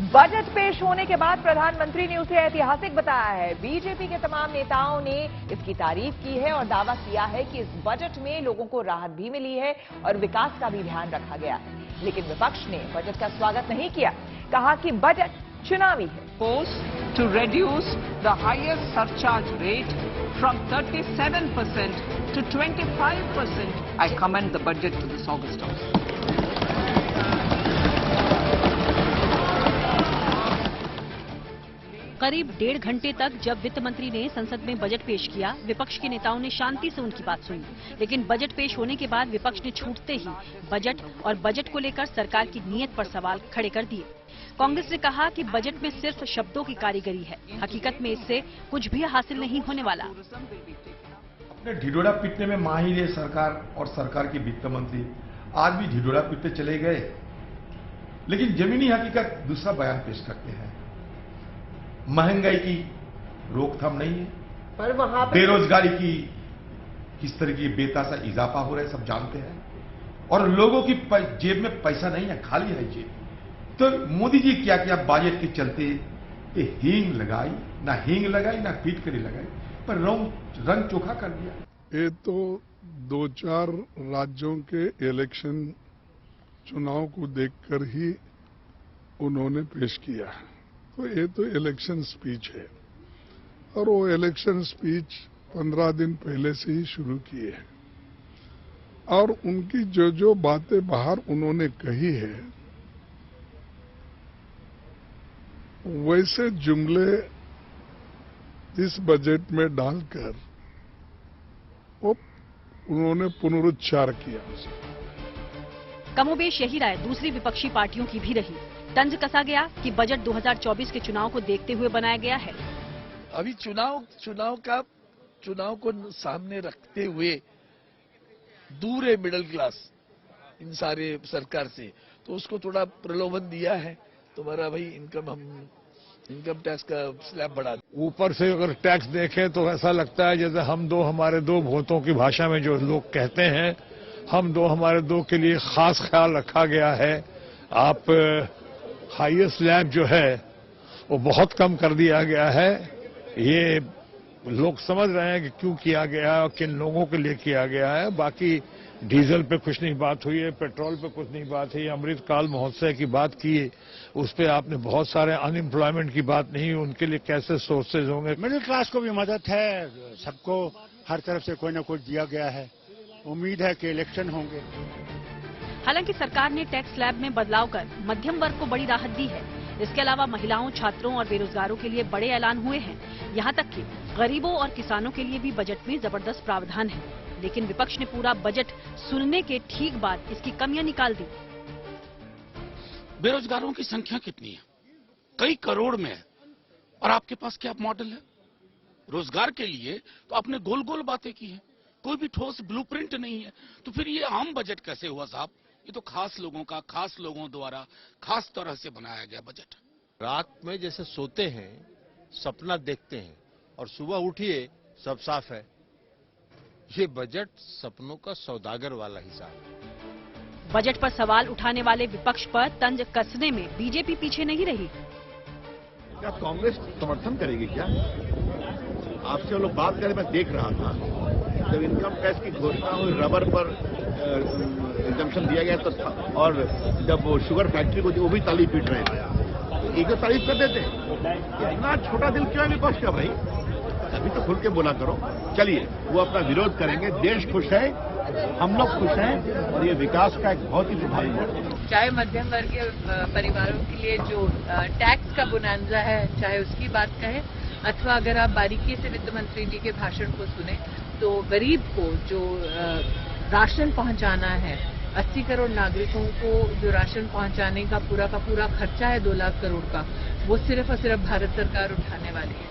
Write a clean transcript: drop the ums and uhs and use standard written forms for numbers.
Budget पेश होने के बाद प्रधानमंत्री ने उसे ऐतिहासिक बताया है। बीजेपी के तमाम नेताओं ने इसकी तारीफ की है और दावा किया है कि इस बजट में लोगों को राहत भी मिली है और विकास का भी ध्यान रखा गया है। लेकिन विपक्ष ने बजट का स्वागत नहीं किया, कहा कि बजट चुनावी है। To reduce the highest surcharge rate from 37% to 25%. I commend the budget to this August House. करीब 1.5 घंटे तक जब वित्त मंत्री ने संसद में बजट पेश किया, विपक्ष के नेताओं ने शांति से उनकी बात सुनी। लेकिन बजट पेश होने के बाद विपक्ष ने छूटते ही बजट और बजट को लेकर सरकार की नीयत पर सवाल खड़े कर दिए। कांग्रेस ने कहा कि बजट में सिर्फ शब्दों की कारीगरी है, हकीकत में इससे कुछ भी हासिल नहीं होने वाला। अपने ढिढोरा पीटने में माहिर है सरकार और सरकार के वित्त मंत्री आज भी ढिढोरा पीटते चले गए, लेकिन जमीनी हकीकत दूसरा बयान पेश करते हैं। महंगाई की रोकथाम नहीं है, पर वहां बेरोजगारी की किस तरह की बेतासा इजाफा हो रहा है सब जानते हैं, और लोगों की जेब में पैसा नहीं है, खाली है जेब। तो मोदी जी क्या किया बजट के चलते, ये हींग लगाई ना पीट कर लगाई, पर रंग चोखा कर दिया। ये तो 2-4 राज्यों के इलेक्शन चुनाव को देखकर ही उन्होंने पेश किया है। तो ये तो इलेक्शन स्पीच है, और वो इलेक्शन स्पीच 15 दिन पहले से ही शुरू किए हैं, और उनकी जो बातें बाहर उन्होंने कही है, वैसे जुमले इस बजट में डालकर वो उन्होंने पुनरुच्चार किया। कमोबेश यही राय दूसरी विपक्षी पार्टियों की भी रही। तंज कसा गया कि बजट 2024 के चुनाव को देखते हुए बनाया गया है। अभी चुनाव को सामने रखते हुए दूर है मिडिल क्लास इन सारे सरकार से, तो उसको थोड़ा प्रलोभन दिया है। तुम्हारा भाई इनकम टैक्स का स्लैब बढ़ा। ऊपर से अगर टैक्स देखें तो ऐसा लगता है जैसे हमारे दो भूतों की भाषा में जो लोग कहते हैं, हमारे दो के लिए खास ख्याल रखा गया है। आप हाईएस्ट स्लैब जो है वो बहुत कम कर दिया गया है। ये लोग समझ रहे हैं कि क्यों किया गया है और किन लोगों के लिए किया गया है। बाकी डीजल पे कुछ नहीं बात हुई है, पेट्रोल पे कुछ नहीं बात है। अमृतकाल महोत्सव की बात की, उस पे आपने बहुत सारे अनएम्प्लॉयमेंट की बात नहीं, उनके लिए कैसे सोर्सेज होंगे। मिडिल क्लास को भी मदद है, सबको हर तरफ से कोई न कोई दिया गया है। उम्मीद है कि इलेक्शन होंगे। हालांकि सरकार ने टैक्स स्लैब में बदलाव कर मध्यम वर्ग को बड़ी राहत दी है। इसके अलावा महिलाओं, छात्रों और बेरोजगारों के लिए बड़े ऐलान हुए हैं। यहाँ तक कि गरीबों और किसानों के लिए भी बजट में जबरदस्त प्रावधान है। लेकिन विपक्ष ने पूरा बजट सुनने के ठीक बाद इसकी कमियां निकाल दी। बेरोजगारों की संख्या कितनी है? कई करोड़ में है, और आपके पास क्या मॉडल है रोजगार के लिए? तो आपने गोल गोल बातें की हैं, कोई भी ठोस ब्लूप्रिंट नहीं है। तो फिर ये आम बजट कैसे हुआ साहब? ये तो खास लोगों द्वारा खास तरह से बनाया गया बजट। रात में जैसे सोते हैं, सपना देखते हैं, और सुबह उठिए सब साफ है। ये बजट सपनों का सौदागर वाला हिसाब है। बजट पर सवाल उठाने वाले विपक्ष पर तंज कसने में बीजेपी पीछे नहीं रही। क्या कांग्रेस समर्थन करेगी क्या? आपसे वो लोग बात करें, मैं देख रहा था जब इनकम टैक्स की घोषणा हुई, रबर पर एग्जम्पशन दिया गया तो था, और जब वो शुगर फैक्ट्री को वो भी ताली पीट रहे थे। एक तो तारीफ कर देते, इतना छोटा दिल क्यों है विपक्ष का भाई? अभी तो खुल के बोला करो। चलिए, वो अपना विरोध करेंगे, देश खुश है, हम लोग खुश हैं, और ये विकास का एक बहुत ही प्रभावी है। चाहे मध्यम वर्गीय परिवारों के लिए जो टैक्स का बोनांजा है, चाहे उसकी बात कहें, अथवा अगर आप बारीकी से वित्त मंत्री जी के भाषण को सुने तो गरीब को जो राशन पहुंचाना है, 80 करोड़ नागरिकों को जो राशन पहुंचाने का पूरा खर्चा है 2 लाख करोड़ का, वो सिर्फ और सिर्फ भारत सरकार उठाने वाली है।